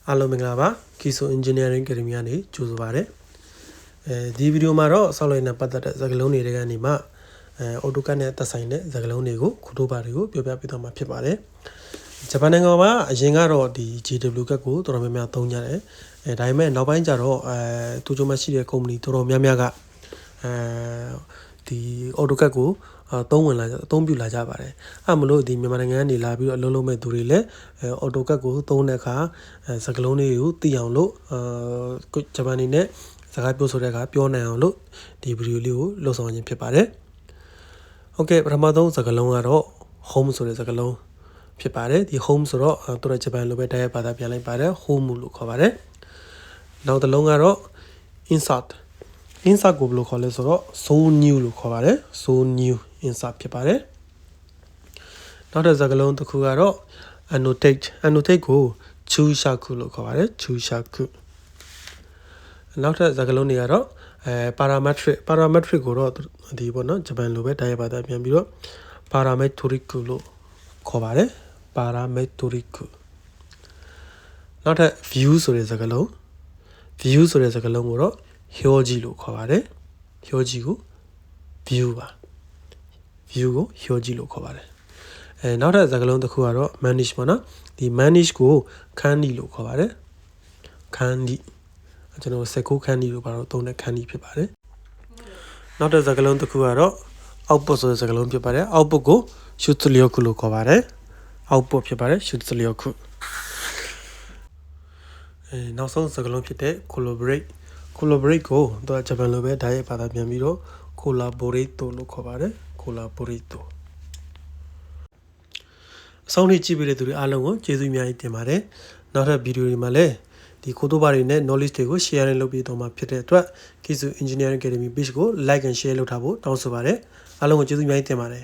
အားလုံးမင်္ဂလာပါKiso Engineering Academy ကနေကြိုဆိုပါရစေဒီဗီဒီယိုမှာတော့ဆောက်လုပ်ရေးနဲ့ပတ်သက်တဲ့စကားလုံးတွေကနေမှAutoCAD နဲ့သက်ဆိုင်တဲ့စကားလုံးတွေကိုခုတို့ပါတွေကိုပြောပြပေးသွားမှာဖြစ်ပါတယ်ဂျပန်နိုင်ငံမှာအရင်ကတော့ဒီ GWCAD ကိုတော်တော်များများသုံးကြတယ်ဒါပေမဲ့နောက်ပိုင်းကျတော့သူတို့မှရှိတဲ့ company တော်တော်များများကဒီ AutoCAD ကိုသုံးပြုလာကြပါတယ်အဲ့မလို့ဒီမြန်မာနိုင်ငံကနေလာပြီးတော့အလုပ်လုပ်မဲ့သူတွေလည်း AutoCAD ကိုသုံးတဲ့အခါစကားလုံးတွေကိုသိအောင်လို့ဂျပန်နေနဲ့စကားပြောဆိုတဲ့အခါပြောနိုင်အောင်လို့ဒီဗီဒီယိုလေးကိုလုပ်ဆောင်ခြင်းဖြစ်ပါတယ်ဟုတ်ကဲ့ပထမဆုံးစကားလုံးကတော့ home ဆိုတဲ့စကားလုံးဖြစ်ပါတယ်ဒီ home ဆိုတော့သူတို့ဂျပန်လိုပဲတိုက်ရိုက်ဘာသာပြန်လိုက်ပါတယ် home လို့ခေါ်ပါတယ်နောက်တစ်လုံးကတော့ insertကိုဘယ်လိုခေါ်လဲဆိုတော့ so new လို့ခေါ်ပါတယ် so new insert ဖြစ်ပါတယ်နောက်တစ်စကားလုံးတစ်ခုကတော့ annotate ကို chushaku လို့ခေါ်ပါတယ် chushaku နောက်တစ်စကားလုံးတွေကတော့ parametric ကိုတော့ဒီပေါ့နော်ဂျပန်လိုပဲတိုက်ရိုက်ဘာသာပြန်ပြီးတော့ parametric လို့ခေါ်ပါတယ် parametric နောက်ထပ် view ဆိုတဲ့စကားလုံးကိုတော့ hyoji လို့ခေါ်ပါတယ် hyoji ကို view ပါ view ကို hyoji လို့ခေါ်ပါတယ်နောက်ထပ်စကားလုံးတစ်ခုကတော့ manage ပေါ့နော်ဒီ manage ကို kandi လို့ခေါ်ပါတယ် kandi ကျွန်တော်စက်ကို kandi လို့ပါတော့သုံးတဲ့ kandi ဖြစ်ပါတယ်နောက်ထပ်စကားလုံးတစ်ခုကတော့ output ဆိုတဲ့စကားလုံးဖြစ်ပါတယ် output ကို shutsuryoku လို့ခေါ်ပါတယ် output ဖြစ်ပါတယ် shutsuryoku နောက်ဆုံးစကားလုံးဖြစ်တဲ့ collaborate ကိုသူကဂျပန်လိုပဲဓာတ်ရိုက်ဘာသာပြန်ပြီးတော့ collaborate လို့ခေါ်ပါတယ် collaborate အဆုံးထိကြည့်ပေးတဲ့သူတွေအားလုံးကိုကျေးဇူးအများကြီးတင်ပါတယ်နောက်ထပ်ဗီဒီယိုတွေမှာလည်းဒီခိုးတိုးပါတွေနဲ့ knowledge တွေကို share လုပ်ပေးသွားမှာဖြစ်တဲ့အတွက် Kiso Engineering Academy page ကို like and share လုပ်ထားဖို့တောင်းဆိုပါတယ်အားလုံးကိုကျေးဇူးအများကြီးတင်ပါတယ်